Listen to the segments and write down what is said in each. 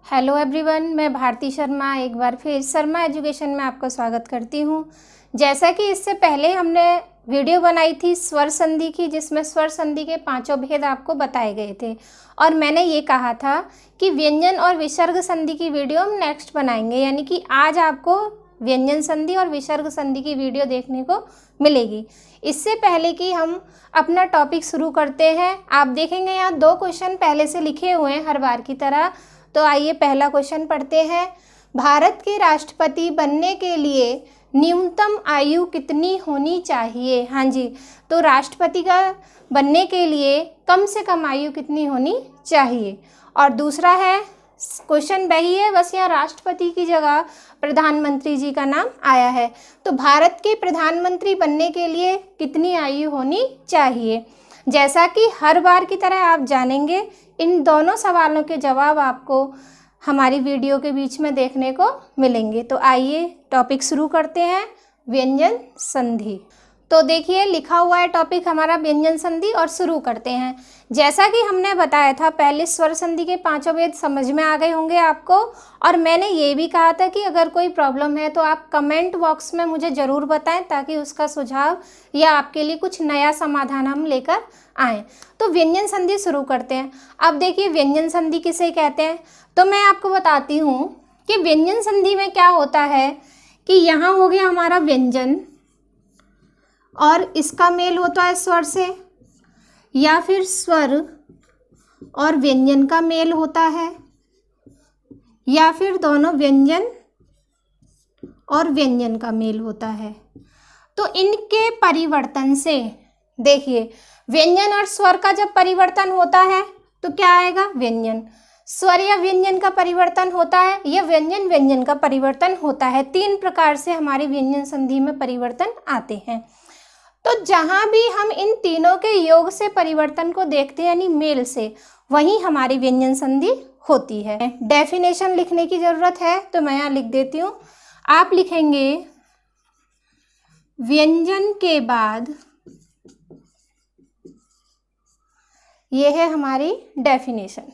Hello everyone, मैं भारती शर्मा एक बार फिर शर्मा एजुकेशन में आपका स्वागत करती हूँ। जैसा कि इससे पहले हमने वीडियो बनाई थी स्वर संधि की, जिसमें स्वर संधि के 5 भेद आपको बताए गए थे और मैंने ये कहा था कि व्यंजन और विसर्ग संधि की वीडियो हम नेक्स्ट बनाएंगे, यानी कि आज आपको व्यंजन संधि और विसर्ग संधि की वीडियो देखने को मिलेगी। इससे पहले कि हम अपना टॉपिक शुरू करते हैं, आप देखेंगे यहाँ 2 क्वेश्चन पहले से लिखे हुए हैं हर बार की तरह। तो आइए पहला क्वेश्चन पढ़ते हैं। भारत के राष्ट्रपति बनने के लिए न्यूनतम आयु कितनी होनी चाहिए? हाँ जी, तो राष्ट्रपति का बनने के लिए कम से कम आयु कितनी होनी चाहिए? और दूसरा है, क्वेश्चन वही है, बस यहाँ राष्ट्रपति की जगह प्रधानमंत्री जी का नाम आया है। तो भारत के प्रधानमंत्री बनने के लिए कितनी आयु होनी चाहिए? जैसा कि हर बार की तरह आप जानेंगे, इन दोनों सवालों के जवाब आपको हमारी वीडियो के बीच में देखने को मिलेंगे। तो आइए टॉपिक शुरू करते हैं, व्यंजन संधि। तो देखिए लिखा हुआ है टॉपिक हमारा व्यंजन संधि और शुरू करते हैं। जैसा कि हमने बताया था, पहले स्वर संधि के 5 भेद समझ में आ गए होंगे आपको, और मैंने ये भी कहा था कि अगर कोई प्रॉब्लम है तो आप कमेंट बॉक्स में मुझे ज़रूर बताएं, ताकि उसका सुझाव या आपके लिए कुछ नया समाधान हम लेकर आएँ। तो व्यंजन संधि शुरू करते हैं। अब देखिए व्यंजन संधि किसे कहते हैं, तो मैं आपको बताती हूँ कि व्यंजन संधि में क्या होता है कि यहाँ हो गया हमारा व्यंजन और इसका मेल होता है स्वर से, या फिर स्वर और व्यंजन का मेल होता है, या फिर दोनों व्यंजन और व्यंजन का मेल होता है। तो इनके परिवर्तन से देखिए, व्यंजन और स्वर का जब परिवर्तन होता है तो क्या आएगा? व्यंजन। स्वर या व्यंजन का परिवर्तन होता है या व्यंजन व्यंजन का परिवर्तन होता है। 3 प्रकार से हमारी व्यंजन संधि में परिवर्तन आते हैं। तो जहाँ भी हम इन तीनों के योग से परिवर्तन को देखते हैं, यानी मेल से, वहीं हमारी व्यंजन संधि होती है। डेफिनेशन लिखने की ज़रूरत है तो मैं यहाँ लिख देती हूँ। आप लिखेंगे व्यंजन के बाद, ये है हमारी डेफिनेशन।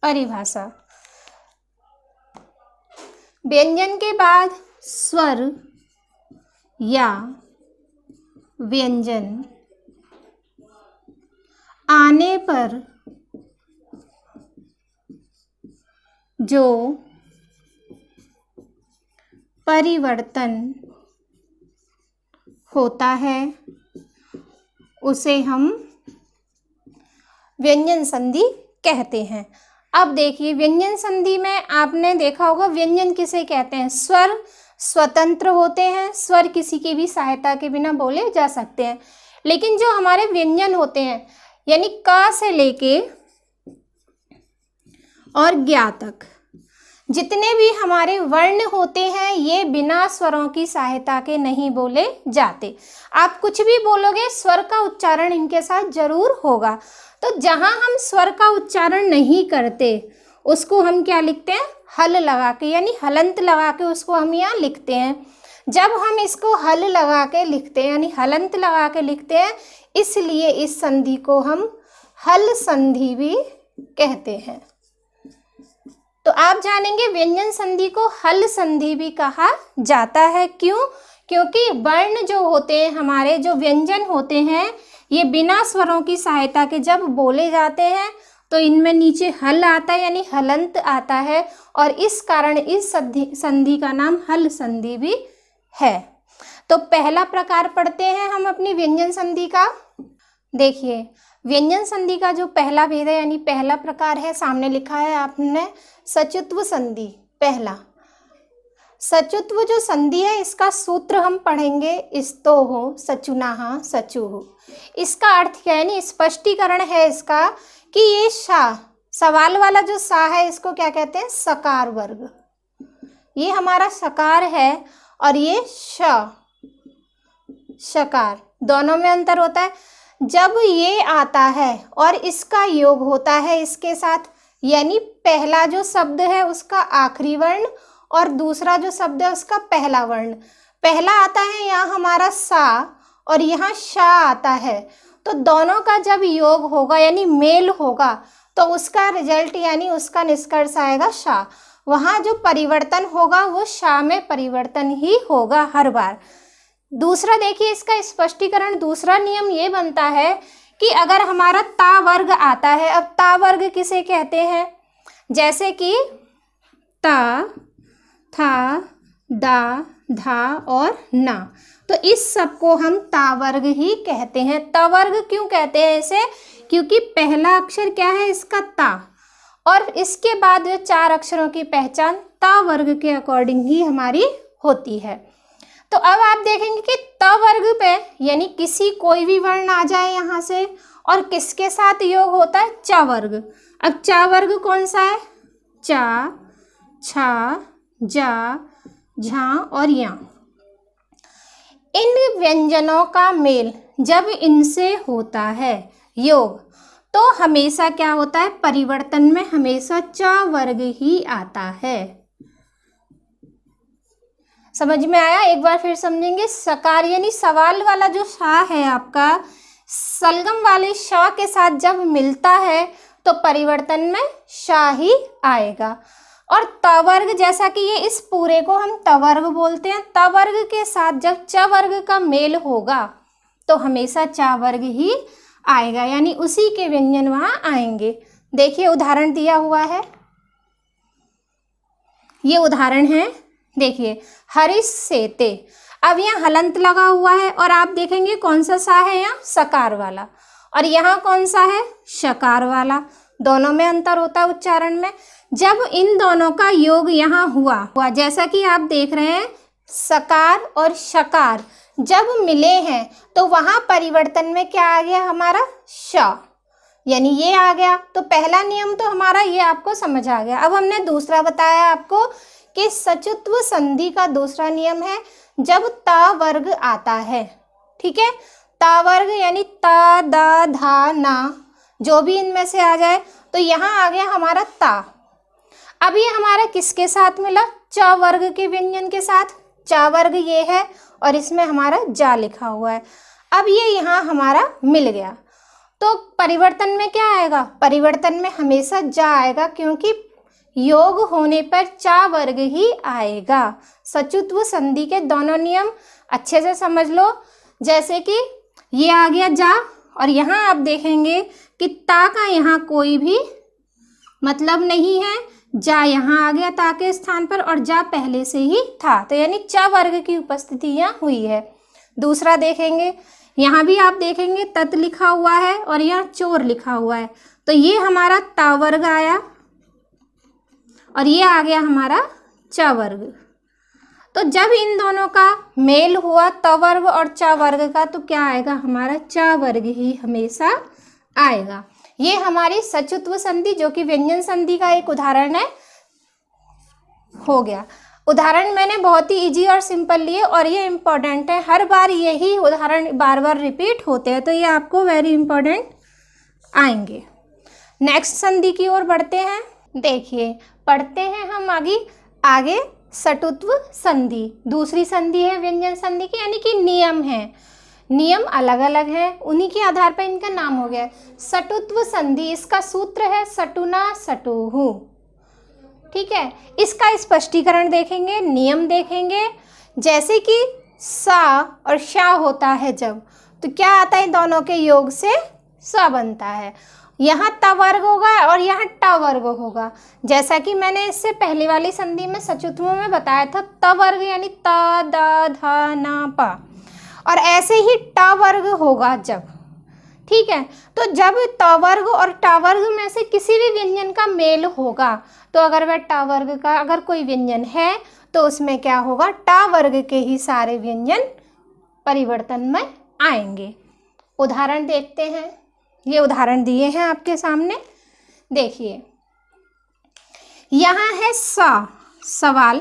परिभाषा, व्यंजन के बाद स्वर या व्यंजन आने पर जो परिवर्तन होता है उसे हम व्यंजन संधि कहते हैं। अब देखिए व्यंजन संधि में आपने देखा होगा व्यंजन किसे कहते हैं? स्वर स्वतंत्र होते हैं, स्वर किसी की भी सहायता के बिना बोले जा सकते हैं। लेकिन जो हमारे व्यंजन होते हैं, यानी क से लेके और ज्ञ तक जितने भी हमारे वर्ण होते हैं, ये बिना स्वरों की सहायता के नहीं बोले जाते। आप कुछ भी बोलोगे, स्वर का उच्चारण इनके साथ जरूर होगा। तो जहाँ हम स्वर का उच्चारण नहीं करते उसको हम क्या लिखते हैं? हल लगा के, यानी हलंत लगा के उसको हम यहाँ लिखते हैं। जब हम इसको हल लगा के लिखते हैं, यानी हलंत लगा के लिखते हैं, इसलिए इस संधि को हम हल संधि भी कहते हैं। तो आप जानेंगे व्यंजन संधि को हल संधि भी कहा जाता है। क्यों? क्योंकि वर्ण जो होते हैं हमारे, जो व्यंजन होते हैं, ये बिना स्वरों की सहायता के जब बोले जाते हैं तो इनमें नीचे हल आता है, यानी हलंत आता है, और इस कारण इस संधि का नाम हल संधि भी है। तो पहला प्रकार पढ़ते हैं हम अपनी व्यंजन संधि का। देखिए व्यंजन संधि का जो पहला भेद है, यानी पहला प्रकार है, सामने लिखा है आपने सचुत्व संधि। पहला सचुत्व जो संधि है, इसका सूत्र हम पढ़ेंगे स्तोहो सचुनाहा सचुः। इसका अर्थ क्या है, यानी स्पष्टीकरण है इसका कि ये शा, सवाल वाला जो सा है, इसको क्या कहते हैं? सकार वर्ग। ये हमारा सकार है और ये श, शकार। दोनों में अंतर होता है। जब ये आता है और इसका योग होता है इसके साथ, यानी पहला जो शब्द है उसका आखिरी वर्ण और दूसरा जो शब्द है उसका पहला वर्ण। पहला आता है यहाँ हमारा सा और यहाँ शा आता है, तो दोनों का जब योग होगा यानी मेल होगा तो उसका रिजल्ट यानी उसका निष्कर्ष आएगा शा। वहाँ जो परिवर्तन होगा वो शा में परिवर्तन ही होगा हर बार। दूसरा देखिए इसका स्पष्टीकरण, दूसरा नियम ये बनता है कि अगर हमारा ता वर्ग आता है, अब ता वर्ग किसे कहते हैं, जैसे कि ता, था, दा, धा और ना, तो इस सब को हम ता वर्ग ही कहते हैं। ता वर्ग क्यों कहते हैं इसे, क्योंकि पहला अक्षर क्या है इसका ता, और इसके बाद जो 4 अक्षरों की पहचान ता वर्ग के अकॉर्डिंग ही हमारी होती है। तो अब आप देखेंगे कि त वर्ग पे यानी किसी कोई भी वर्ण आ जाए यहाँ से, और किसके साथ योग होता है, च वर्ग। अब च वर्ग कौन सा है, चा, छा, जा, झा और या। इन व्यंजनों का मेल जब इनसे होता है योग, तो हमेशा क्या होता है, परिवर्तन में हमेशा च वर्ग ही आता है। समझ में आया, एक बार फिर समझेंगे। सकार यानी सवाल वाला जो शा है आपका, सलगम वाले शा के साथ जब मिलता है तो परिवर्तन में शा ही आएगा। और तवर्ग, जैसा कि ये इस पूरे को हम तवर्ग बोलते हैं, तवर्ग के साथ जब च वर्ग का मेल होगा तो हमेशा चा वर्ग ही आएगा, यानी उसी के व्यंजन वहाँ आएंगे। देखिए उदाहरण दिया हुआ है, ये उदाहरण है, देखिए हरीश सेते। अब यहाँ हलंत लगा हुआ है और आप देखेंगे कौन सा सा है, यहाँ सकार वाला, और यहाँ कौन सा है, शकार वाला। दोनों में अंतर होता है उच्चारण में। जब इन दोनों का योग यहाँ हुआ जैसा कि आप देख रहे हैं, सकार और शकार जब मिले हैं तो वहाँ परिवर्तन में क्या आ गया हमारा, श, यानी ये आ गया। तो पहला नियम तो हमारा ये आपको समझ आ गया। अब हमने दूसरा बताया आपको कि सचुत्व संधि का दूसरा नियम है जब ता वर्ग आता है, ठीक है, ता वर्ग यानी ता, दा, धा, ना, जो भी इनमें से आ जाए, तो यहाँ आ गया हमारा ता। अब ये हमारा किसके साथ मिला, च वर्ग के व्यंजन के साथ, चा वर्ग ये है और इसमें हमारा जा लिखा हुआ है। अब ये यहाँ हमारा मिल गया, तो परिवर्तन में क्या आएगा, परिवर्तन में हमेशा जा आएगा, क्योंकि योग होने पर चा वर्ग ही आएगा। सचुत्व संधि के दोनों नियम अच्छे से समझ लो। जैसे कि ये आ गया जा, और यहाँ आप देखेंगे कि ता का यहाँ कोई भी मतलब नहीं है, जा यहाँ आ गया ता के स्थान पर, और जा पहले से ही था, तो यानी चा वर्ग की उपस्थिति यहाँ हुई है। दूसरा देखेंगे, यहाँ भी आप देखेंगे तत् लिखा हुआ है और यहाँ चोर लिखा हुआ है, तो ये हमारा ता वर्ग आया और ये आ गया हमारा च वर्ग। तो जब इन दोनों का मेल हुआ त वर्ग और च वर्ग का, तो क्या आएगा हमारा च वर्ग ही हमेशा आएगा। ये हमारी सचुत्व संधि जो कि व्यंजन संधि का एक उदाहरण है, हो गया। उदाहरण मैंने बहुत ही इजी और सिंपल लिए और ये इम्पोर्टेंट है, हर बार यही उदाहरण बार बार रिपीट होते हैं, तो ये आपको वेरी इंपॉर्टेंट आएंगे। नेक्स्ट संधि की ओर बढ़ते हैं। देखिए पढ़ते हैं हम आगे सटुत्व संधि। दूसरी संधि है व्यंजन संधि की, यानी कि नियम है, नियम अलग अलग हैं, उन्हीं के आधार पर इनका नाम हो गया सटुत्व संधि। इसका सूत्र है सटुना सटुहु, ठीक है। इसका स्पष्टीकरण देखेंगे, नियम देखेंगे। जैसे कि सा और शा होता है जब, तो क्या आता है, दोनों के योग से सा बनता है। यहाँ त वर्ग होगा और यहाँ ट वर्ग होगा, जैसा कि मैंने इससे पहले वाली संधि में सचुत्वों में बताया था। त वर्ग यानी त, द, ध, न, प, और ऐसे ही ट वर्ग होगा जब, ठीक है। तो जब त वर्ग और ट वर्ग में से किसी भी व्यंजन का मेल होगा, तो अगर वह ट वर्ग का अगर कोई व्यंजन है तो उसमें क्या होगा, ट वर्ग के ही सारे व्यंजन परिवर्तन में आएंगे। उदाहरण देखते हैं, ये उदाहरण दिए हैं आपके सामने, देखिए यहाँ है सा सवाल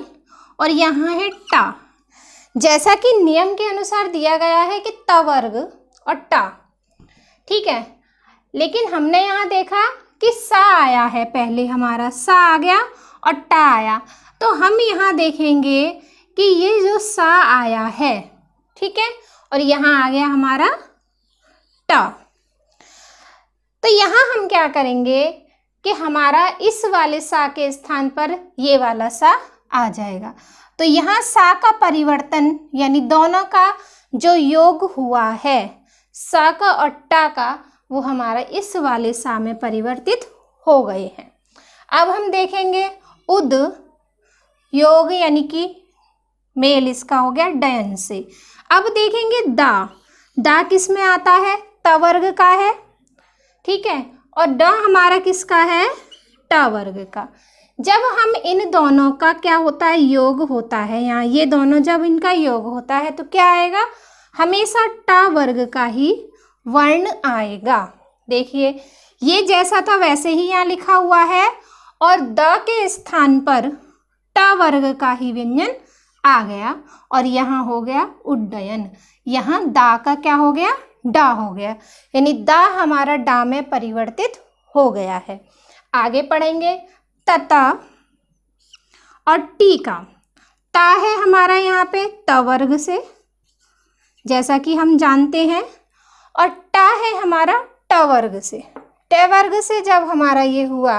और यहाँ है टा। जैसा कि नियम के अनुसार दिया गया है कि त वर्ग और टा, ठीक है, लेकिन हमने यहाँ देखा कि सा आया है, पहले हमारा सा आ गया और टा आया, तो हम यहाँ देखेंगे कि ये जो सा आया है, ठीक है, और यहाँ आ गया हमारा ट। तो यहाँ हम क्या करेंगे कि हमारा इस वाले सा के स्थान पर ये वाला सा आ जाएगा। तो यहाँ सा का परिवर्तन यानी दोनों का जो योग हुआ है सा का और टा का, वो हमारा इस वाले सा में परिवर्तित हो गए हैं। अब हम देखेंगे उद योग यानी कि मेल इसका हो गया डयन से। अब देखेंगे दा, दा किस में आता है? त वर्ग का है, ठीक है, और ड हमारा किसका है? ट वर्ग का। जब हम इन दोनों का क्या होता है? योग होता है। यहाँ ये दोनों जब इनका योग होता है तो क्या आएगा? हमेशा ट वर्ग का ही वर्ण आएगा। देखिए ये जैसा था वैसे ही यहाँ लिखा हुआ है और द के स्थान पर ट वर्ग का ही व्यंजन आ गया और यहाँ हो गया उड्डयन। यहाँ दा का क्या हो गया? डा हो गया, यानी दा हमारा डा में परिवर्तित हो गया है। आगे पढ़ेंगे तता और टी का। ता है हमारा यहाँ पे त वर्ग से, जैसा कि हम जानते हैं, और टा है हमारा ट वर्ग से। ट वर्ग से जब हमारा ये हुआ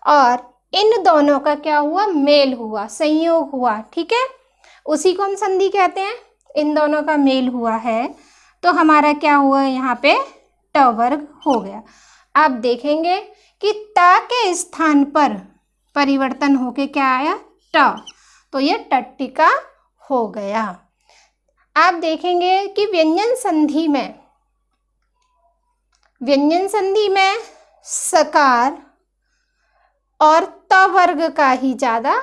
और इन दोनों का क्या हुआ? मेल हुआ, संयोग हुआ, ठीक है, उसी को हम संधि कहते हैं। इन दोनों का मेल हुआ है तो हमारा क्या हुआ? यहाँ पे ट वर्ग हो गया। आप देखेंगे कि ता के स्थान पर परिवर्तन होके क्या आया? ट, तो ये टट्टिका हो गया। आप देखेंगे कि व्यंजन संधि में सकार और त वर्ग का ही ज़्यादा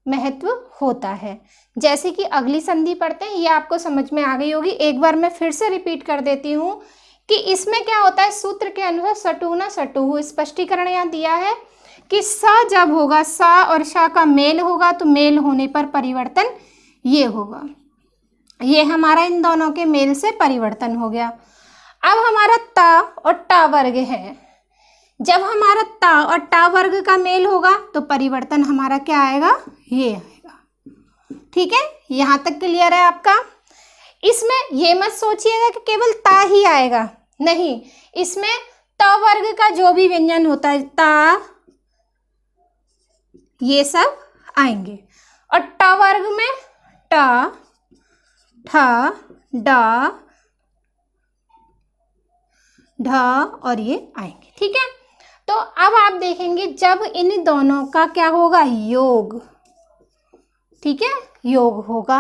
महत्व होता है। जैसे कि अगली संधि पढ़ते हैं, ये आपको समझ में आ गई होगी। एक बार मैं फिर से रिपीट कर देती हूँ कि इसमें क्या होता है? सूत्र के अनुसार सटु न सटु, स्पष्टीकरण यहाँ दिया है कि सा जब होगा, सा और शा का मेल होगा तो मेल होने पर परिवर्तन ये होगा। ये हमारा इन दोनों के मेल से परिवर्तन हो गया। अब हमारा ता और टा वर्ग है। जब हमारा ता और टा वर्ग का मेल होगा तो परिवर्तन हमारा क्या आएगा? ये आएगा, ठीक है। यहाँ तक क्लियर है आपका? इसमें ये मत सोचिएगा कि केवल ता ही आएगा, नहीं, इसमें त वर्ग का जो भी व्यंजन होता है ता, ये सब आएंगे। और ट वर्ग में ट, ठ, ड, ढ और ये आएंगे, ठीक है। तो अब आप देखेंगे जब इन दोनों का क्या होगा? योग, ठीक है, योग होगा।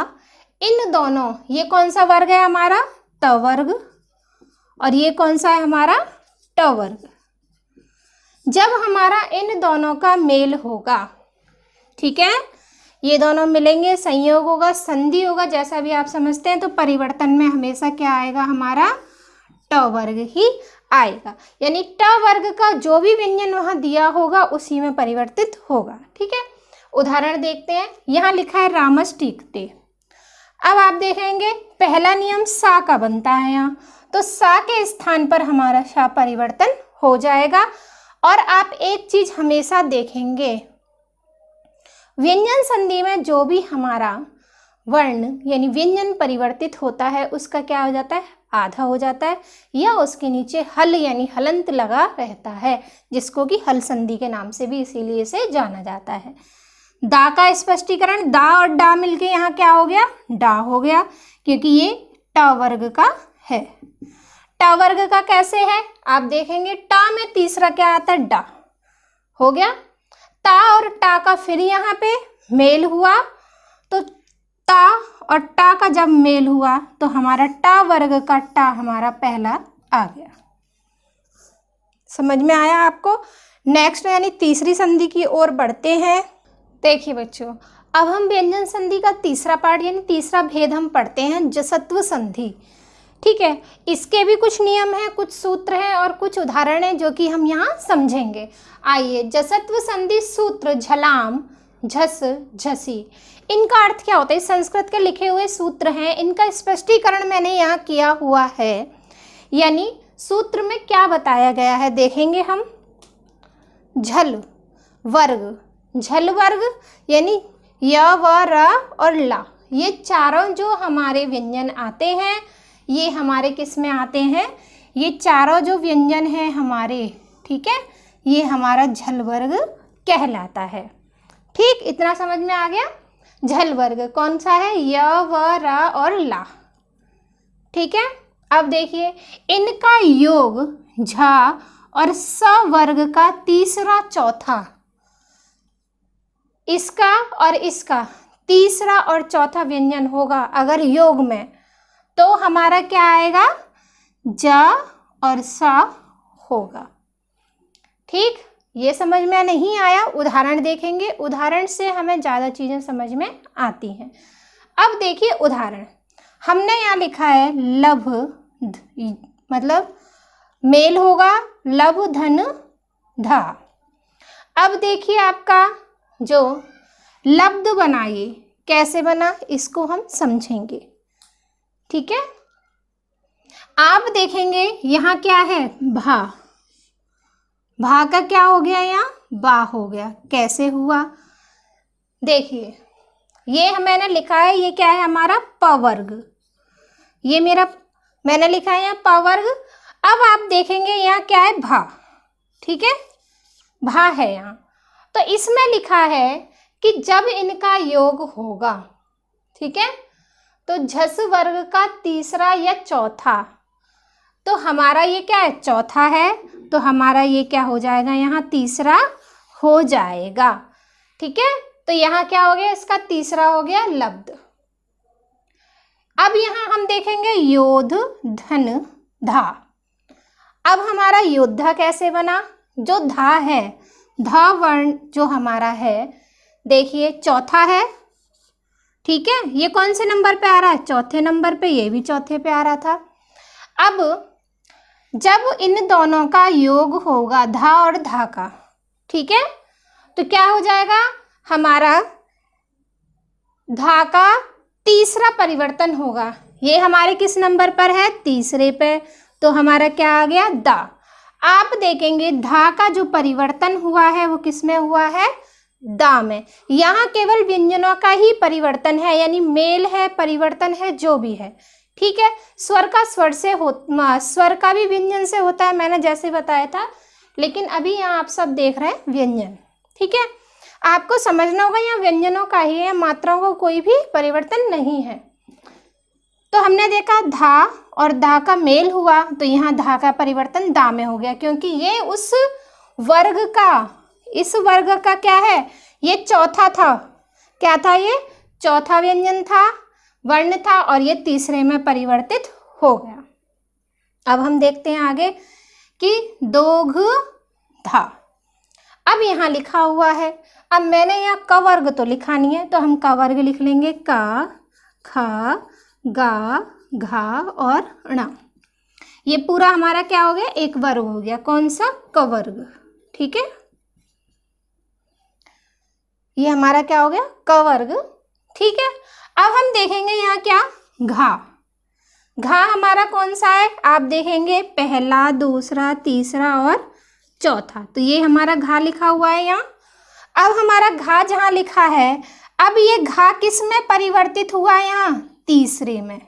इन दोनों, ये कौन सा वर्ग है हमारा? त वर्ग, और ये कौन सा है हमारा? ट वर्ग। जब हमारा इन दोनों का मेल होगा, ठीक है, ये दोनों मिलेंगे, संयोग होगा, संधि होगा, जैसा भी आप समझते हैं, तो परिवर्तन में हमेशा क्या आएगा? हमारा ट वर्ग ही आएगा। यानी ट वर्ग का जो भी व्यंजन वहां दिया होगा उसी में परिवर्तित होगा, ठीक है। उदाहरण देखते हैं। यहाँ लिखा है रामस टीकते। अब आप देखेंगे पहला नियम सा का बनता है यहाँ, तो सा के स्थान पर हमारा शा परिवर्तन हो जाएगा। और आप एक चीज हमेशा देखेंगे, व्यंजन संधि में जो भी हमारा वर्ण यानी व्यंजन परिवर्तित होता है उसका क्या हो जाता है? आधा हो जाता है, या उसके नीचे हल यानी हलंत लगा रहता है, जिसको कि हल संधि के नाम से भी इसीलिए से जाना जाता है। दा का स्पष्टीकरण, दा और डा मिलके यहाँ क्या हो गया? डा हो गया, क्योंकि ये ट वर्ग का है। ट वर्ग का कैसे है? आप देखेंगे ट में तीसरा क्या आता है? डा हो गया। ता और टा का फिर यहाँ पे मेल हुआ, तो ता और टा का जब मेल हुआ तो हमारा टा वर्ग का टा हमारा पहला आ गया। समझ में आया आपको? नेक्स्ट यानी तीसरी संधि की ओर बढ़ते हैं। देखिए बच्चों, अब हम व्यंजन संधि का तीसरा पार्ट यानी तीसरा भेद हम पढ़ते हैं, जसत्व संधि, ठीक है। इसके भी कुछ नियम हैं, कुछ सूत्र हैं और कुछ उदाहरण हैं जो कि हम यहाँ समझेंगे। आइए, जसत्व संधि सूत्र झलाम, झस, झसी, इनका अर्थ क्या होता है? संस्कृत के लिखे हुए सूत्र हैं, इनका स्पष्टीकरण मैंने यहाँ किया हुआ है। यानी सूत्र में क्या बताया गया है देखेंगे हम। झल वर्ग यानी य, व, र और ला, ये चारों जो हमारे व्यंजन आते हैं ये हमारे किस में आते हैं, ये चारों जो व्यंजन हैं हमारे, ठीक है, ये हमारा झल वर्ग कहलाता है। ठीक, इतना समझ में आ गया। झल वर्ग कौन सा है, य व र और ला। ठीक है, अब देखिए इनका योग झ और स वर्ग का तीसरा चौथा, इसका और इसका तीसरा और चौथा व्यंजन होगा अगर योग में, तो हमारा क्या आएगा, ज और स होगा। ठीक, ये समझ में नहीं आया, उदाहरण देखेंगे, उदाहरण से हमें ज़्यादा चीज़ें समझ में आती हैं। अब देखिए उदाहरण, हमने यहाँ लिखा है लभ, मतलब मेल होगा लभ धन धा। अब देखिए आपका जो लब्ध बनाइए कैसे बना, इसको हम समझेंगे। ठीक है, आप देखेंगे यहाँ क्या है, भा, भा का क्या हो गया, यहाँ बा हो गया। कैसे हुआ, देखिए ये मैंने लिखा है, ये क्या है हमारा पवर्ग, ये मेरा मैंने लिखा है यहाँ पवर्ग। अब आप देखेंगे यहाँ क्या है, भा, ठीक है, भा है यहाँ, तो इसमें लिखा है कि जब इनका योग होगा, ठीक है, तो झस वर्ग का तीसरा या चौथा, तो हमारा ये क्या है, चौथा है, तो हमारा ये क्या हो जाएगा, यहाँ तीसरा हो जाएगा। ठीक है, तो यहाँ क्या हो गया, इसका तीसरा हो गया लब्ध। अब यहाँ हम देखेंगे योध धन धा। अब हमारा योद्धा कैसे बना, जो धा है, धा वर्ण जो हमारा है, देखिए चौथा है, ठीक है, ये कौन से नंबर पे आ रहा है, चौथे नंबर पे, ये भी चौथे पे आ रहा था। अब जब इन दोनों का योग होगा, धा और धा का, ठीक है, तो क्या हो जाएगा, हमारा धा का तीसरा परिवर्तन होगा। ये हमारे किस नंबर पर है, तीसरे पे, तो हमारा क्या आ गया, दा। आप देखेंगे धा का जो परिवर्तन हुआ है वो किस में हुआ है, दा में। यहाँ केवल व्यंजनों का ही परिवर्तन है, यानी मेल है, परिवर्तन है, जो भी है। ठीक है, स्वर का स्वर से स्वर का भी व्यंजन से होता है, मैंने जैसे बताया था, लेकिन अभी यहाँ आप सब देख रहे हैं व्यंजन। ठीक है, आपको समझना होगा यहाँ व्यंजनों का ही है, मात्राओं को कोई भी परिवर्तन नहीं है। तो हमने देखा धा और धा का मेल हुआ, तो यहाँ धा का परिवर्तन दा में हो गया, क्योंकि ये उस वर्ग का, इस वर्ग का क्या है, ये चौथा था, क्या था, ये चौथा व्यंजन था, वर्ण था, और ये तीसरे में परिवर्तित हो गया। अब हम देखते हैं आगे कि दोघ धा। अब यहाँ लिखा हुआ है, अब मैंने यहाँ क वर्ग तो लिखा नहीं है, तो हम क वर्ग लिख लेंगे, का, खा, गा, घा और णा। ये पूरा हमारा क्या हो गया, एक वर्ग हो गया, कौन सा, क वर्ग। ठीक है, ये हमारा क्या हो गया, क वर्ग। ठीक है, अब हम देखेंगे यहाँ क्या, घा। घा हमारा कौन सा है, आप देखेंगे पहला, दूसरा, तीसरा और चौथा, तो ये हमारा घा लिखा हुआ है यहाँ। अब हमारा घा जहाँ लिखा है, अब ये घा किस में परिवर्तित हुआ है, यहाँ तीसरे में।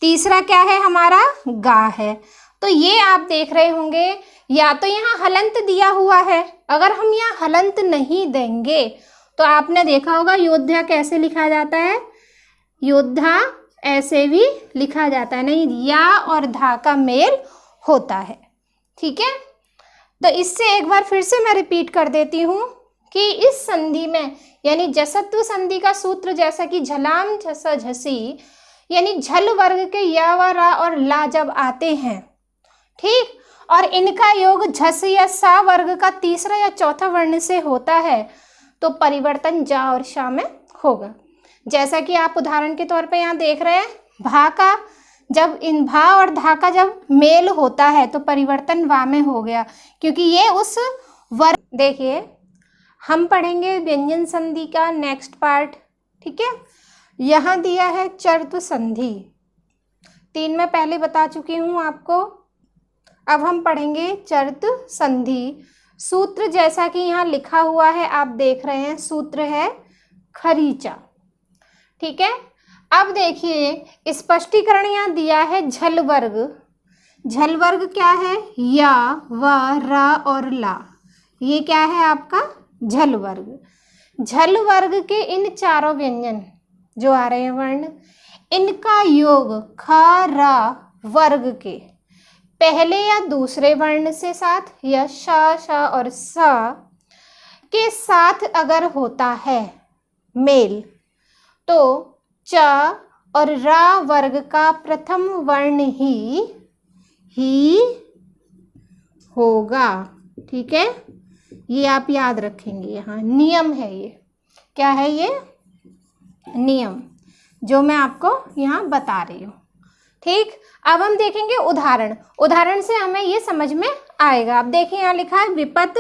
तीसरा क्या है हमारा, गा है। तो ये आप देख रहे होंगे, या तो यहाँ हलंत दिया हुआ है, अगर हम यहाँ हलंत नहीं देंगे तो आपने देखा होगा योद्धा कैसे लिखा जाता है, योद्धा ऐसे भी लिखा जाता है, नहीं या और धा का मेल होता है। ठीक है, तो इससे एक बार फिर से मैं रिपीट कर देती हूँ कि इस संधि में, यानी जसत्व संधि का सूत्र जैसा कि झलाम झसा झसी, यानी झल वर्ग के या व रा और ला जब आते हैं, ठीक, और इनका योग झस या सा वर्ग का तीसरा या चौथा वर्ण से होता है, तो परिवर्तन जा और शा में होगा। जैसा कि आप उदाहरण के तौर पे यहाँ देख रहे हैं, भा का जब इन भा और धा का जब मेल होता है तो परिवर्तन वा में हो गया, क्योंकि ये उस वर्ग। देखिए हम पढ़ेंगे व्यंजन संधि का नेक्स्ट पार्ट। ठीक है, यहाँ दिया है चर्त्व संधि, 3 में पहले बता चुकी हूँ आपको। अब हम पढ़ेंगे चर्त्व संधि। सूत्र जैसा कि यहाँ लिखा हुआ है, आप देख रहे हैं, सूत्र है खरीचा। ठीक है, अब देखिए स्पष्टीकरण यहाँ दिया है झल वर्ग। झल वर्ग क्या है? या, व, रा और ला, ये क्या है आपका झल वर्ग। झल वर्ग के इन चारों व्यंजन जो आ रहे हैं वर्ण, इनका योग ख, रा वर्ग के पहले या दूसरे वर्ण से साथ या श और स के साथ अगर होता है मेल, तो च और रा वर्ग का प्रथम वर्ण ही होगा। ठीक है, ये आप याद रखेंगे, यहाँ नियम है ये। क्या है ये? नियम जो मैं आपको यहाँ बता रही हूँ। ठीक, अब हम देखेंगे उदाहरण। उदाहरण से हमें ये समझ में आएगा। अब देखिए यहाँ लिखा है विपत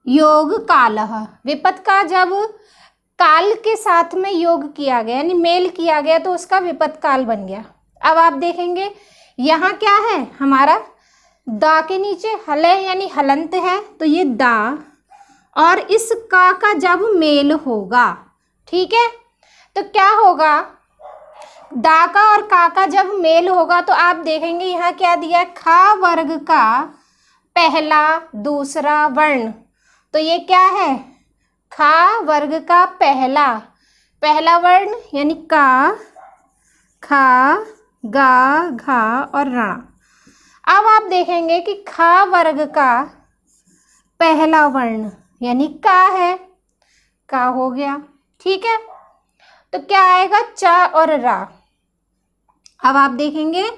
योग कालः। विपत का जब काल के साथ में योग किया गया यानी मेल किया गया तो उसका विपत काल बन गया। अब आप देखेंगे यहाँ क्या है हमारा, दा के नीचे हल है यानी हलंत है, तो ये दा और इस का जब मेल होगा, ठीक है, तो क्या होगा, दा का और का जब मेल होगा तो आप देखेंगे यहाँ क्या दिया है, खा वर्ग का पहला दूसरा वर्ण। तो ये क्या है, खा वर्ग का पहला वर्ण यानी का, खा, गा, घा और रणा। अब आप देखेंगे कि खा वर्ग का पहला वर्ण यानी का है, का हो गया। ठीक है, तो क्या आएगा, चा और रा। अब आप देखेंगे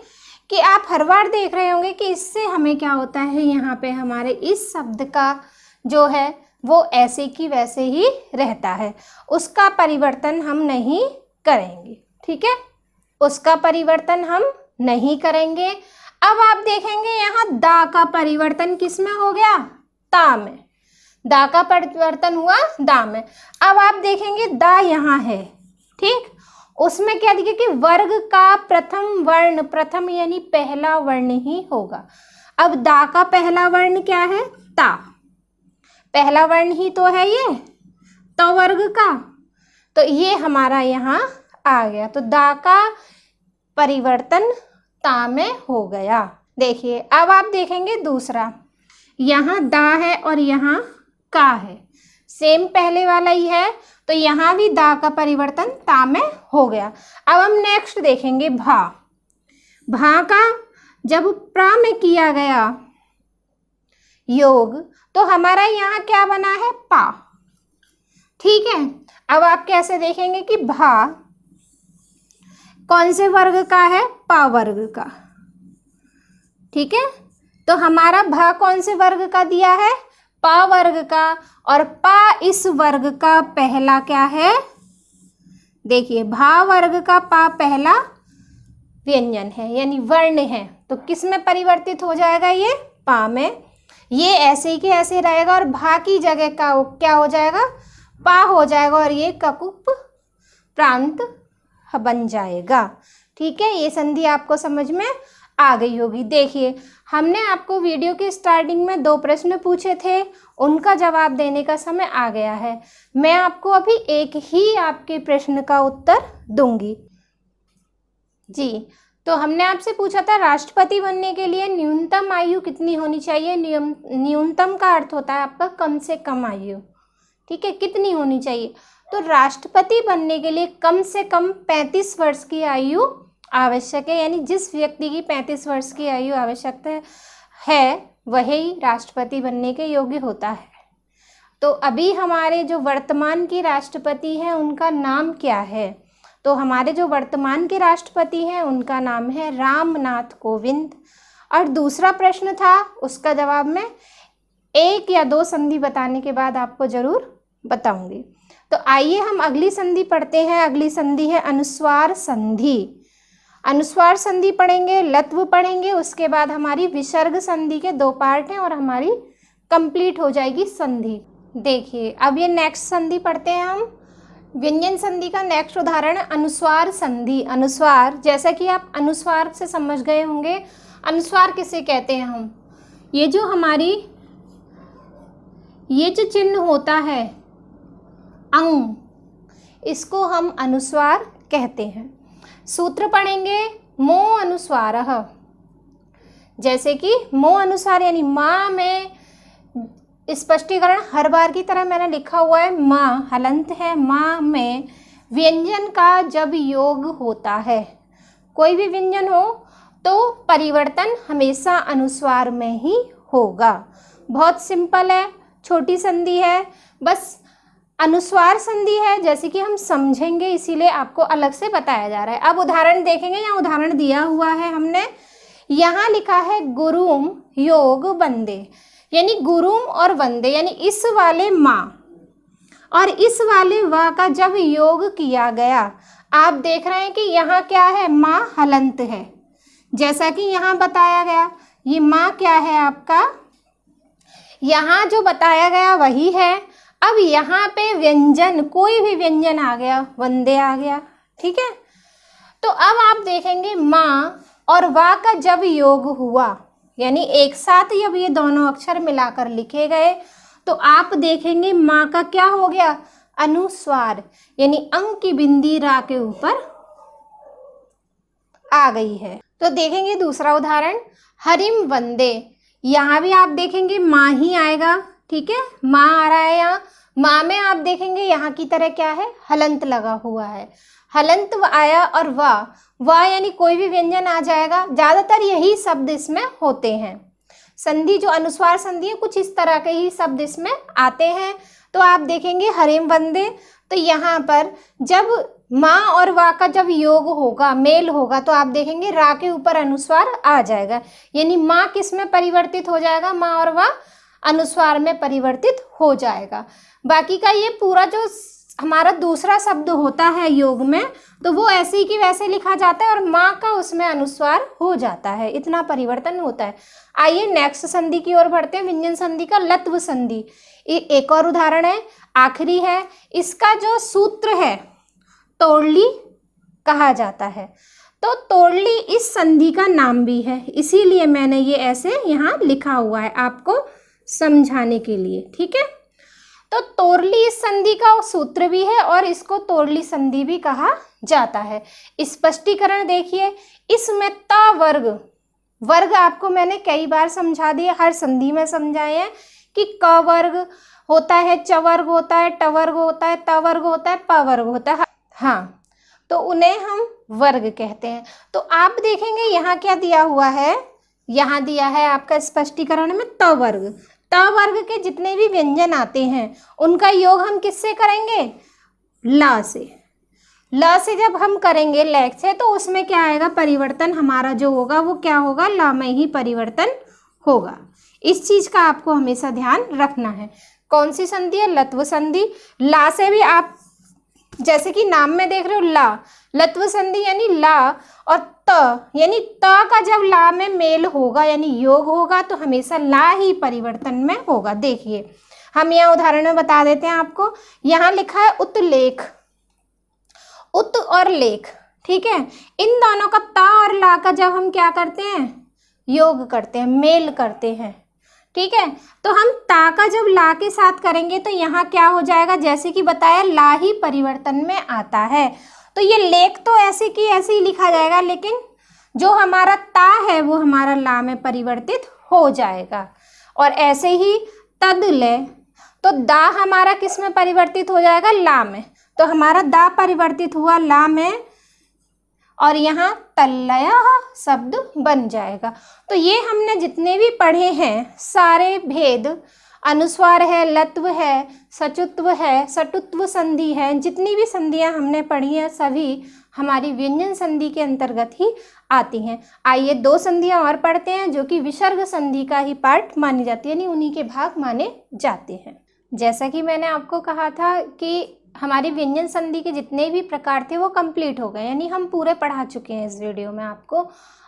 कि आप हर बार देख रहे होंगे कि इससे हमें क्या होता है, यहाँ पे हमारे इस शब्द का जो है वो ऐसे की वैसे ही रहता है, उसका परिवर्तन हम नहीं करेंगे। ठीक है, उसका परिवर्तन हम नहीं करेंगे। अब आप देखेंगे यहाँ दा का परिवर्तन किस में हो गया, ता में। दा का परिवर्तन हुआ दा में। अब आप देखेंगे दा यहाँ है, ठीक, उसमें क्या दिखे कि वर्ग का प्रथम वर्ण, प्रथम यानी पहला वर्ण ही होगा। अब दा का पहला वर्ण क्या है, ता, पहला वर्ण ही तो है ये, तो वर्ग का, तो ये हमारा यहाँ आ गया। तो दा का परिवर्तन ता में हो गया। देखिए अब आप देखेंगे दूसरा, यहाँ दा है और यहाँ का है, सेम पहले वाला ही है, तो यहाँ भी दा का परिवर्तन ता में हो गया। अब हम नेक्स्ट देखेंगे भा। भा का जब प्रा में किया गया योग तो हमारा यहाँ क्या बना है, पा। ठीक है, अब आप कैसे देखेंगे कि भा कौन से वर्ग का है, पा वर्ग का। ठीक है, तो हमारा भा कौन से वर्ग का दिया है, पा वर्ग का, और पा इस वर्ग का पहला क्या है, देखिए भा वर्ग का पा पहला व्यंजन है यानी वर्ण है, तो किस में परिवर्तित हो जाएगा, ये पा में। ये ऐसे ही के ऐसे रहेगा और भा की जगह का क्या हो जाएगा, पा हो जाएगा और ये ककुप प्रांत बन जाएगा। ठीक है, ये संधि आपको समझ में आ गई होगी। देखिए हमने आपको वीडियो की स्टार्टिंग में 2 प्रश्न पूछे थे, उनका जवाब देने का समय आ गया है। मैं आपको अभी एक ही आपके प्रश्न का उत्तर दूंगी। जी, तो हमने आपसे पूछा था राष्ट्रपति बनने के लिए न्यूनतम आयु कितनी होनी चाहिए। न्यूनतम का अर्थ होता है आपका कम से कम आयु। ठीक है, कितनी होनी चाहिए, तो राष्ट्रपति बनने के लिए कम से कम 35 वर्ष की आयु आवश्यक है, यानी जिस व्यक्ति की 35 वर्ष की आयु आवश्यकता है वही राष्ट्रपति बनने के योग्य होता है। तो अभी हमारे जो वर्तमान की राष्ट्रपति हैं उनका नाम क्या है, तो हमारे जो वर्तमान के राष्ट्रपति हैं उनका नाम है रामनाथ कोविंद। और दूसरा प्रश्न था उसका जवाब मैं 1 या 2 संधि बताने के बाद आपको जरूर बताऊंगी। तो आइए हम अगली संधि पढ़ते हैं। अगली संधि है अनुस्वार संधि। अनुस्वार संधि पढ़ेंगे, लत्व पढ़ेंगे, उसके बाद हमारी विसर्ग संधि के 2 पार्ट हैं और हमारी कंप्लीट हो जाएगी संधि। देखिए अब ये नेक्स्ट संधि पढ़ते हैं हम। व्यंजन संधि का नेक्स्ट उदाहरण अनुस्वार संधि। अनुस्वार, जैसा कि आप अनुस्वार से समझ गए होंगे, अनुस्वार किसे कहते हैं हम, ये जो हमारी ये जो चिन्ह होता है अंग, इसको हम अनुस्वार कहते हैं। सूत्र पढ़ेंगे मो अनुस्वारः, जैसे कि मो अनुसार यानी माँ में स्पष्टीकरण हर बार की तरह मैंने लिखा हुआ है। माँ हलंत है, माँ में व्यंजन का जब योग होता है, कोई भी व्यंजन हो तो परिवर्तन हमेशा अनुस्वार में ही होगा। बहुत सिंपल है, छोटी संधि है, बस अनुस्वार संधि है, जैसे कि हम समझेंगे इसीलिए आपको अलग से बताया जा रहा है। अब उदाहरण देखेंगे, यहाँ उदाहरण दिया हुआ है हमने, यहाँ लिखा है गुरुम योग वंदे, यानी गुरुम और वंदे यानी इस वाले माँ और इस वाले वा का जब योग किया गया, आप देख रहे हैं कि यहाँ क्या है, माँ हलंत है, जैसा कि यहाँ बताया गया। ये माँ क्या है आपका, यहाँ जो बताया गया वही है। अब यहाँ पे व्यंजन, कोई भी व्यंजन आ गया, वंदे आ गया, ठीक है। तो अब आप देखेंगे माँ और वा का जब योग हुआ, यानी एक साथ जब ये दोनों अक्षर मिलाकर लिखे गए, तो आप देखेंगे माँ का क्या हो गया, अनुस्वार, यानी अंग की बिंदी रा के ऊपर आ गई है। तो देखेंगे दूसरा उदाहरण, हरिम वंदे, यहाँ भी आप देखेंगे माँ ही आएगा, ठीक है, माँ आ रहा है यहाँ। माँ में आप देखेंगे यहाँ की तरह क्या है, हलंत लगा हुआ है, हलंत आया और वाह यानी कोई भी व्यंजन आ जाएगा। ज़्यादातर यही शब्द इसमें होते हैं। संधि जो अनुस्वार संधि है, कुछ इस तरह के ही शब्द इसमें आते हैं। तो आप देखेंगे हरिम वंदे, तो यहाँ पर जब माँ और वा का जब योग होगा, मेल होगा, तो आप देखेंगे रा के ऊपर अनुस्वार आ जाएगा, यानी माँ किस में परिवर्तित हो जाएगा, माँ और वा अनुस्वार में परिवर्तित हो जाएगा। बाकी का ये पूरा जो हमारा दूसरा शब्द होता है योग में, तो वो ऐसे ही कि वैसे लिखा जाता है और माँ का उसमें अनुस्वार हो जाता है, इतना परिवर्तन होता है। आइए नेक्स्ट संधि की ओर बढ़ते हैं, व्यंजन संधि का लत्व संधि। एक और उदाहरण है, आखिरी है, इसका जो सूत्र है तोड़ली कहा जाता है। तो तोड़ली इस संधि का नाम भी है, इसीलिए मैंने ये ऐसे यहाँ लिखा हुआ है आपको समझाने के लिए, ठीक है। तो तोरली इस संधि का सूत्र भी है और इसको तोरली संधि भी कहा जाता है। स्पष्टीकरण देखिए, इसमें ता वर्ग आपको मैंने कई बार समझा दिया, हर संधि में समझाए हैं कि क वर्ग होता है, च वर्ग होता है, ट वर्ग होता है, त वर्ग होता है, प वर्ग होता है, हाँ, तो उन्हें हम वर्ग कहते हैं। तो आप देखेंगे यहाँ क्या दिया हुआ है, यहाँ दिया है आपका स्पष्टीकरण में त वर्ग। त वर्ग के जितने भी व्यंजन आते हैं उनका योग हम किससे करेंगे, ला से। ल से जब हम करेंगे लेख से, तो उसमें क्या आएगा, परिवर्तन हमारा जो होगा वो क्या होगा, ला में ही परिवर्तन होगा। इस चीज का आपको हमेशा ध्यान रखना है। कौन सी संधि है, लत्व संधि। ला से भी आप जैसे कि नाम में देख रहे हो ला, लत्व संधि यानी ला, और त यानी त का जब ला में मेल होगा यानी योग होगा, तो हमेशा ला ही परिवर्तन में होगा। देखिए हम यहाँ उदाहरण में बता देते हैं आपको। यहाँ लिखा है उत्लेख, उत और लेख, ठीक है। इन दोनों का ता और ला का जब हम क्या करते हैं, योग करते हैं, मेल करते हैं, ठीक है। तो हम ता का जब ला के साथ करेंगे तो यहाँ क्या हो जाएगा, जैसे कि बताया ला ही परिवर्तन में आता है। तो ये लेख तो ऐसे की ऐसे ही लिखा जाएगा, लेकिन जो हमारा ता है वो हमारा ला में परिवर्तित हो जाएगा। और ऐसे ही तद ले, तो दा हमारा किस में परिवर्तित हो जाएगा, ला में। तो हमारा दा परिवर्तित हुआ ला में, और यहाँ तल्लया शब्द बन जाएगा। तो ये हमने जितने भी पढ़े हैं सारे भेद, अनुस्वार है, लत्व है, सचुत्व है, सटुत्व संधि है, जितनी भी संधियां हमने पढ़ी हैं सभी हमारी व्यंजन संधि के अंतर्गत ही आती हैं। आइए दो संधियां और पढ़ते हैं जो कि विसर्ग संधि का ही पार्ट मानी जाती है, यानी उन्हीं के भाग माने जाते हैं। जैसा कि मैंने आपको कहा था कि हमारी व्यंजन संधि के जितने भी प्रकार थे वो कंप्लीट हो गए, यानी हम पूरे पढ़ा चुके हैं इस वीडियो में आपको।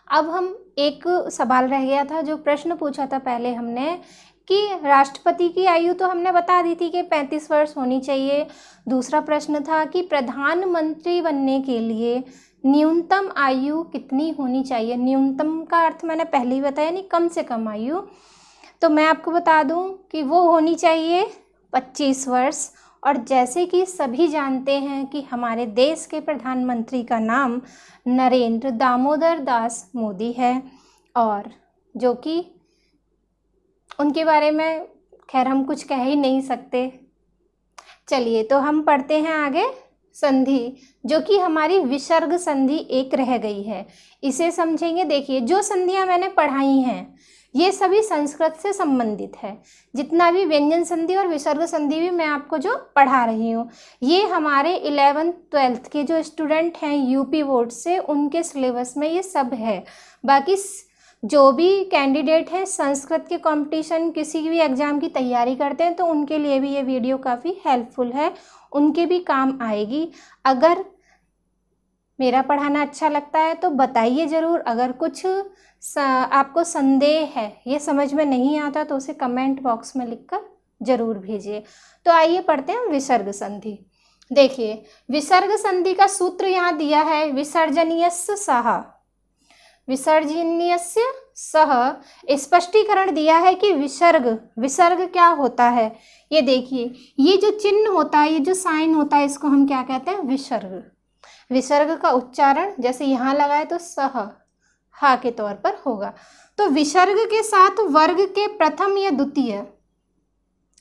अब हम एक सवाल रह गया था, जो प्रश्न पूछा था पहले हमने कि राष्ट्रपति की आयु तो हमने बता दी थी कि 35 वर्ष होनी चाहिए। दूसरा प्रश्न था कि प्रधानमंत्री बनने के लिए न्यूनतम आयु कितनी होनी चाहिए। न्यूनतम का अर्थ मैंने पहले ही बताया, यानी कम से कम आयु। तो मैं आपको बता दूं कि वो होनी चाहिए 25 वर्ष। और जैसे कि सभी जानते हैं कि हमारे देश के प्रधानमंत्री का नाम नरेंद्र दामोदर दास मोदी है, और जो कि उनके बारे में खैर हम कुछ कह ही नहीं सकते। चलिए तो हम पढ़ते हैं आगे संधि, जो कि हमारी विसर्ग संधि एक रह गई है, इसे समझेंगे। देखिए जो संधियां मैंने पढ़ाई हैं ये सभी संस्कृत से संबंधित है। जितना भी व्यंजन संधि और विसर्ग संधि भी मैं आपको जो पढ़ा रही हूँ ये हमारे 11th-12th के जो स्टूडेंट हैं यूपी बोर्ड से, उनके सिलेबस में ये सब है। बाकी जो भी कैंडिडेट हैं संस्कृत के कंपटीशन किसी भी एग्ज़ाम की तैयारी करते हैं तो उनके लिए भी ये वीडियो काफ़ी हेल्पफुल है, उनके भी काम आएगी। अगर मेरा पढ़ाना अच्छा लगता है तो बताइए ज़रूर। अगर कुछ आपको संदेह है, ये समझ में नहीं आता, तो उसे कमेंट बॉक्स में लिखकर ज़रूर भेजिए। तो आइए पढ़ते हैं विसर्ग संधि। देखिए विसर्ग संधि का सूत्र यहाँ दिया है, विसर्जनीयस्य सह। विसर्जनीयस्य सह स्पष्टीकरण दिया है कि विसर्ग क्या होता है। ये देखिए ये जो चिन्ह होता है, ये जो साइन होता है, इसको हम क्या कहते हैं, विसर्ग। विसर्ग का उच्चारण जैसे यहाँ लगाए तो सह, हा के तौर पर होगा। तो विसर्ग के साथ वर्ग के प्रथम या द्वितीय,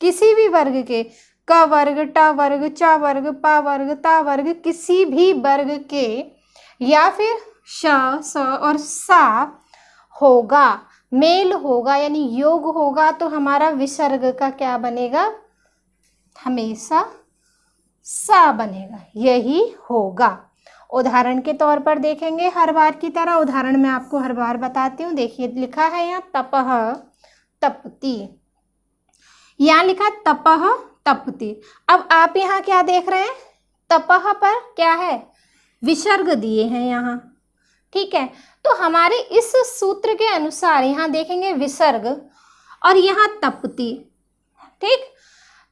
किसी भी वर्ग के, क वर्ग, ट वर्ग, च वर्ग, प वर्ग, ता वर्ग, किसी भी वर्ग के या फिर श, स और सा होगा, मेल होगा यानी योग होगा, तो हमारा विसर्ग का क्या बनेगा, हमेशा सा बनेगा, यही होगा। उदाहरण के तौर पर देखेंगे हर बार की तरह, उदाहरण मैं आपको हर बार बताती हूँ। देखिए लिखा है यहाँ तपह तपति, यहाँ लिखा तपह तपति। अब आप यहाँ क्या देख रहे हैं, तपह पर क्या है, विसर्ग दिए हैं यहाँ, ठीक है। तो हमारे इस सूत्र के अनुसार यहाँ देखेंगे विसर्ग और यहाँ तपति, ठीक।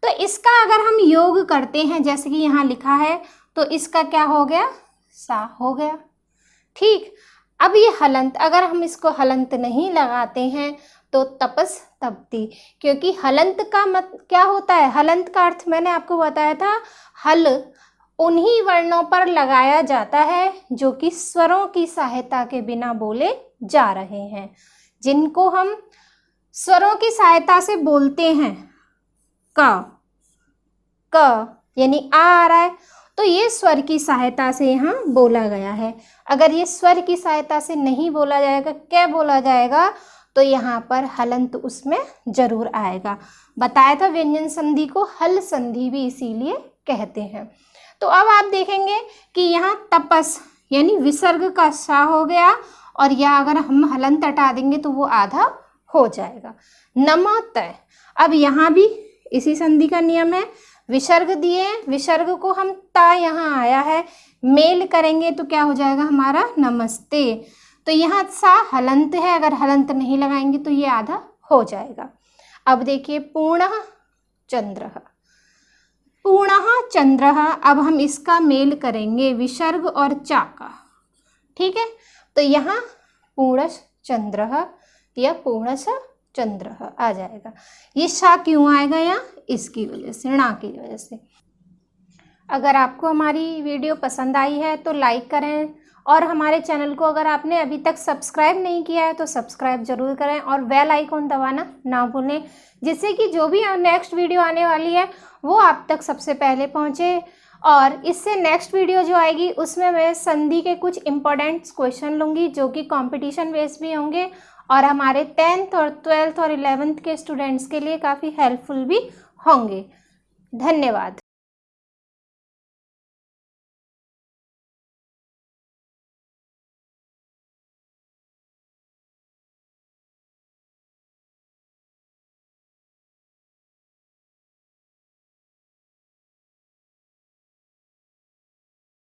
तो इसका अगर हम योग करते हैं जैसे कि यहाँ लिखा है, तो इसका क्या हो गया, सा हो गया, ठीक। अब ये हलंत, अगर हम इसको हलंत नहीं लगाते हैं तो तपस तपती, क्योंकि हलंत का मत क्या होता है, हलंत का अर्थ मैंने आपको बताया था, हल उन्हीं वर्णों पर लगाया जाता है जो कि स्वरों की सहायता के बिना बोले जा रहे हैं, जिनको हम स्वरों की सहायता से बोलते हैं। क यानी आ रहा है तो ये स्वर की सहायता से यहाँ बोला गया है। अगर ये स्वर की सहायता से नहीं बोला जाएगा, क्या बोला जाएगा, तो यहाँ पर हलंत उसमें जरूर आएगा। बताया था व्यंजन संधि को हल संधि भी इसीलिए कहते हैं। तो अब आप देखेंगे कि यहाँ तपस यानी विसर्ग का सा हो गया, और यह अगर हम हलंत हटा देंगे तो वो आधा हो जाएगा। नमः, अब यहाँ भी इसी संधि का नियम है, विसर्ग दिए, विसर्ग को हम ता यहाँ आया है, मेल करेंगे तो क्या हो जाएगा हमारा नमस्ते। तो यहाँ सा हलंत है, अगर हलंत नहीं लगाएंगे तो ये आधा हो जाएगा। अब देखिए पूर्णः चंद्रः, पूर्णः चंद्रः, अब हम इसका मेल करेंगे विसर्ग और चा का, ठीक है। तो यहाँ पूर्णश चंद्रः या पूर्णश चंद्रः आ जाएगा। ये शा क्यों आएगा यहाँ, इसकी वजह से, णा की वजह से। अगर आपको हमारी वीडियो पसंद आई है तो लाइक करें, और हमारे चैनल को अगर आपने अभी तक सब्सक्राइब नहीं किया है तो सब्सक्राइब जरूर करें, और बेल आइकॉन दबाना ना भूलें, जिससे कि जो भी नेक्स्ट वीडियो आने वाली है वो आप तक सबसे पहले पहुँचे। और इससे नेक्स्ट वीडियो जो आएगी उसमें मैं संधि के कुछ इम्पोर्टेंट क्वेश्चन लूँगी जो कि कंपटीशन बेस भी होंगे, और हमारे 10th और 12th और 11th के स्टूडेंट्स के लिए काफ़ी हेल्पफुल भी होंगे। धन्यवाद।